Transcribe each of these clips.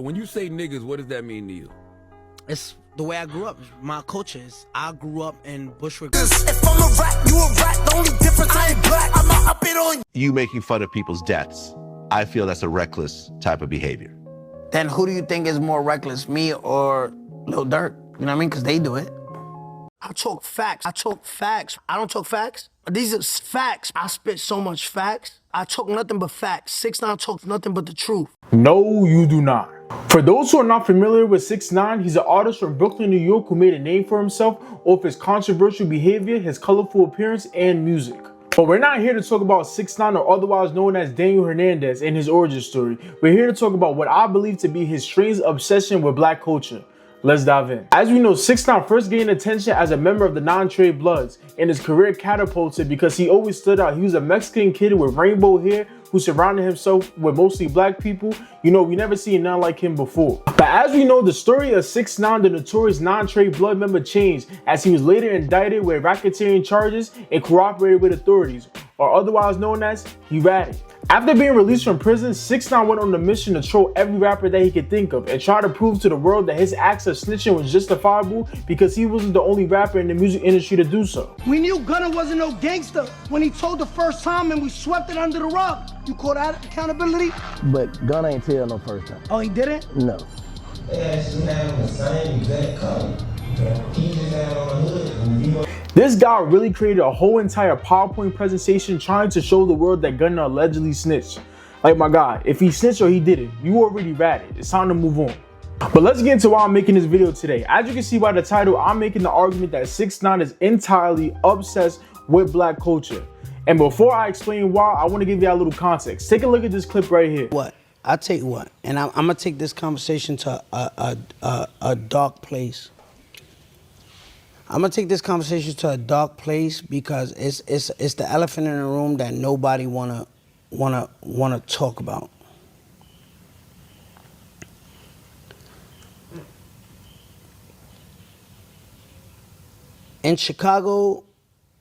When you say niggas, what does that mean to you? It's the way I grew up. My culture is, I grew up in Bushwick. If I'm a rat, you a rat. The only difference, I ain't black. I'm not up it on you making fun of people's deaths. I feel that's a reckless type of behavior. Then who do you think is more reckless, me or Lil Durk? You know what I mean? Because they do it. I talk facts. I talk facts. I don't talk facts. These are facts. I spit so much facts. I talk nothing but facts. 6ix9ine talks nothing but the truth. No, you do not. For those who are not familiar with 6ix9ine, he's an artist from Brooklyn, New York who made a name for himself off his controversial behavior, his colorful appearance, and music. But we're not here to talk about 6ix9ine, or otherwise known as Daniel Hernandez, and his origin story. We're here to talk about what I believe to be his strange obsession with black culture. Let's dive in. As we know, 6ix9ine first gained attention as a member of the Nine Trey Bloods, and his career catapulted because he always stood out. He was a Mexican kid with rainbow hair who surrounded himself with mostly black people. You know, we never seen none like him before. But as we know, the story of 6ix9ine, the notorious Nine Trey Blood member, changed as he was later indicted with racketeering charges and cooperated with authorities, or otherwise known as he ratted. After being released from prison, 6ix9ine went on a mission to troll every rapper that he could think of and try to prove to the world that his acts of snitching was justifiable because he wasn't the only rapper in the music industry to do so. We knew Gunna wasn't no gangster when he told the first time and we swept it under the rug. You call that accountability? But Gunna ain't tell no first time. Oh, he didn't? No. They actually have the same exact color. He just had on the hood and you know. This guy really created a whole entire PowerPoint presentation trying to show the world that Gunna allegedly snitched. Like, my God, if he snitched or he didn't, you already ratted. It's time to move on. But let's get into why I'm making this video today. As you can see by the title, I'm making the argument that 6ix9ine is entirely obsessed with black culture. And before I explain why, I want to give you a little context. Take a look at this clip right here. What? I take what? And I'm gonna take this conversation to a dark place. I'm gonna take this conversation to a dark place because it's the elephant in the room that nobody wanna talk about. In Chicago,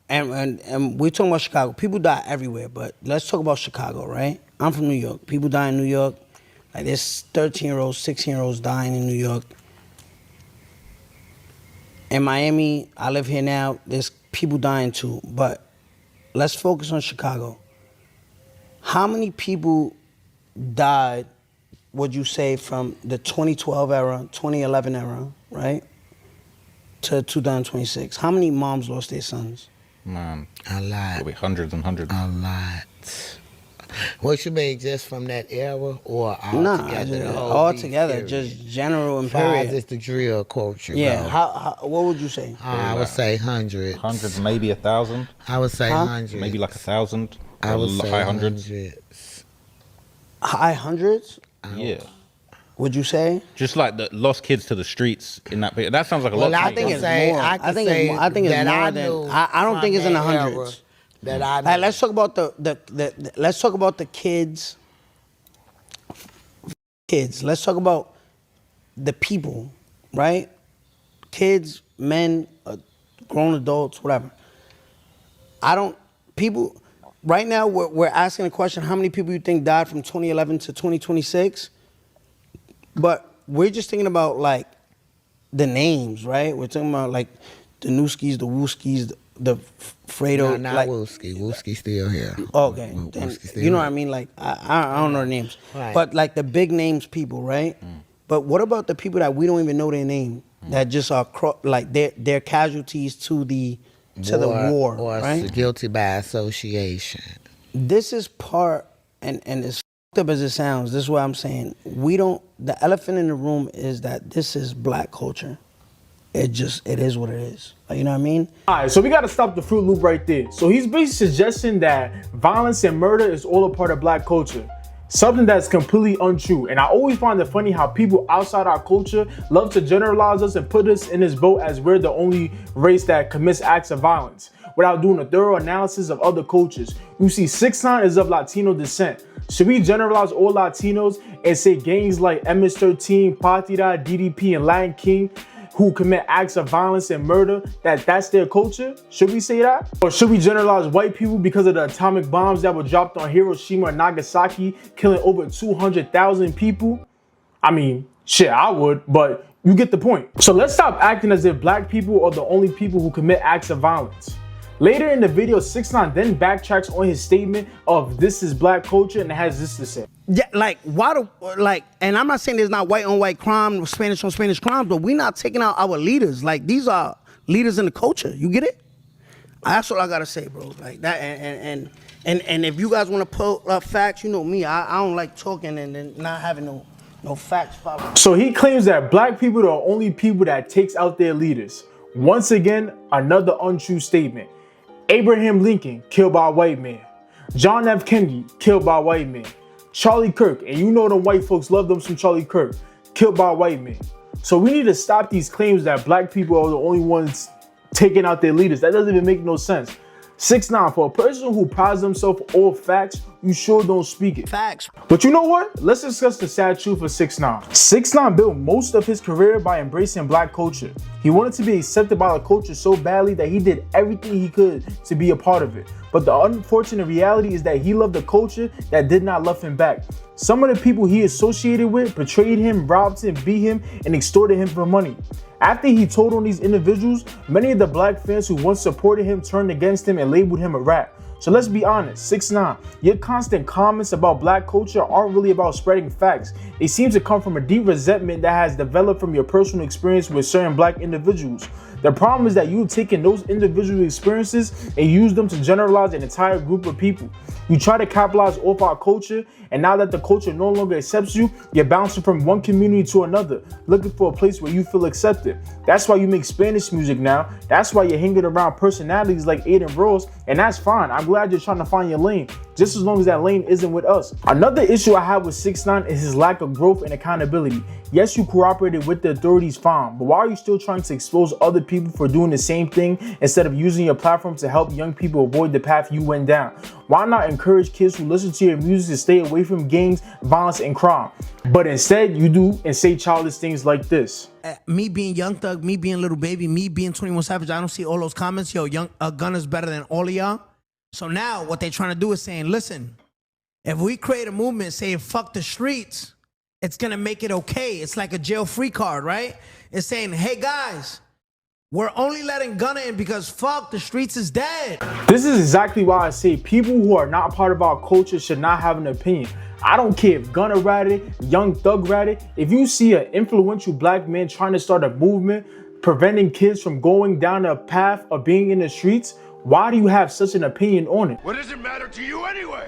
and we're talking about Chicago, people die everywhere, but let's talk about Chicago, right? I'm from New York. People die in New York. Like, there's 13-year-olds, 16-year-olds dying in New York. In Miami, I live here now, there's people dying too, but let's focus on Chicago. How many people died, would you say, from the 2012 era, 2011 era, right, to 2026? How many moms lost their sons? Man, A lot. probably hundreds and hundreds. A lot. What you mean, just from that era or all Nah, together? all together, just general and period. Just the drill culture. Yeah, bro. what would you say? I would say hundreds. Hundreds, maybe 1,000. I would say hundreds. Maybe like 1,000. I would say high hundreds. High hundreds? Yeah. Would you say? Just like the lost kids to the streets in that period. That sounds like a lot. Well, to I me. think it's more. I think it's more than. I don't think it's in the hundreds. That I Like, let's talk about let's talk about the kids. Let's talk about the people, right? Kids, men, grown adults, whatever. People, right now we're asking the question, how many people you think died from 2011 to 2026? But we're just thinking about, like, the names, right? We're talking about, like, the Newskis, the Wooskis, the Fredo. No, not like, Wooski. Wooski still here. Okay. Then, you know what I mean? Like, I don't know their names. Right. But, like, the big names people, right? But what about the people that we don't even know their name? That just are, like, they're casualties to the war, or right? guilty by association. This is part, and as fucked up as it sounds, this is what I'm saying. The elephant in the room is that this is black culture. It is what it is. Like, you know what I mean? All right, so we got to stop the Fruit Loop right there. So he's basically suggesting that violence and murder is all a part of black culture. Something that's completely untrue. And I always find it funny how people outside our culture love to generalize us and put us in this boat as we're the only race that commits acts of violence without doing a thorough analysis of other cultures. You see, 6ix9ine is of Latino descent. Should we generalize all Latinos and say gangs like MS-13, Patria, DDP, and Latin King who commit acts of violence and murder, that's their culture? Should we say that? Or should we generalize white people because of the atomic bombs that were dropped on Hiroshima and Nagasaki, killing over 200,000 people? I mean, shit, I would, but you get the point. So let's stop acting as if black people are the only people who commit acts of violence. Later in the video, 6ix9ine then backtracks on his statement of this is black culture and has this to say. Yeah, like, why do, like, and I'm not saying there's not white on white crime, Spanish on Spanish crimes, but we're not taking out our leaders. Like, these are leaders in the culture. You get it? That's all I gotta say, bro. Like that, and if you guys want to pull up facts, you know me. I don't like talking and then not having no facts following. So he claims that black people are the only people that takes out their leaders. Once again, another untrue statement. Abraham Lincoln, killed by a white man. John F. Kennedy, killed by a white man. Charlie Kirk, and you know them white folks love them some Charlie Kirk, killed by a white man. So we need to stop these claims that black people are the only ones taking out their leaders. That doesn't even make no sense. 6ix9ine, for a person who prides himself all facts, you sure don't speak it. Facts. But you know what? Let's discuss the sad truth of 6ix9ine. 6ix9ine built most of his career by embracing black culture. He wanted to be accepted by the culture so badly that he did everything he could to be a part of it. But the unfortunate reality is that he loved a culture that did not love him back. Some of the people he associated with betrayed him, robbed him, beat him, and extorted him for money. After he told on these individuals, many of the black fans who once supported him turned against him and labeled him a rat. So let's be honest, 6ix9ine, your constant comments about black culture aren't really about spreading facts. They seem to come from a deep resentment that has developed from your personal experience with certain black individuals. The problem is that you've taken those individual experiences and used them to generalize an entire group of people. You try to capitalize off our culture, and now that the culture no longer accepts you, you're bouncing from one community to another, looking for a place where you feel accepted. That's why you make Spanish music now. That's why you're hanging around personalities like Aiden Rose, and that's fine. I'm glad you're trying to find your lane, just as long as that lane isn't with us. Another issue I have with 6ix9ine is his lack of growth and accountability. Yes, you cooperated with the authorities, fine, but why are you still trying to expose other people for doing the same thing instead of using your platform to help young people avoid the path you went down? Why not encourage kids who listen to your music to stay away from gangs, violence, and crime? But instead, you do and say childish things like this. Me being Young Thug, me being Little Baby, me being 21 Savage, I don't see all those comments. Yo, Gunna's better than all of y'all. So now what they're trying to do is saying, listen, if we create a movement saying fuck the streets, it's going to make it okay. It's like a jail-free card, right? It's saying, hey, guys, we're only letting Gunna in because fuck, the streets is dead. This is exactly why I say people who are not part of our culture should not have an opinion. I don't care if Gunna ratted, Young Thug ratted. If you see an influential black man trying to start a movement, preventing kids from going down a path of being in the streets, why do you have such an opinion on it? What does it matter to you anyway?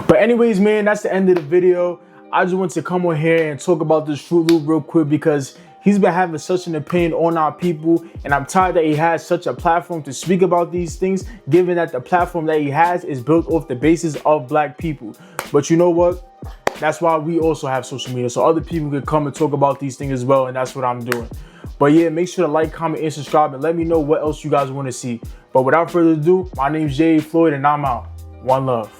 But anyways, man, that's the end of the video. I just want to come on here and talk about this Fruit Loop real quick because he's been having such an opinion on our people, and I'm tired that he has such a platform to speak about these things, given that the platform that he has is built off the basis of black people. But you know what? That's why we also have social media, so other people can come and talk about these things as well, and that's what I'm doing. But yeah, make sure to like, comment, and subscribe, and let me know what else you guys want to see. But without further ado, my name's Jay Floyd, and I'm out. One love.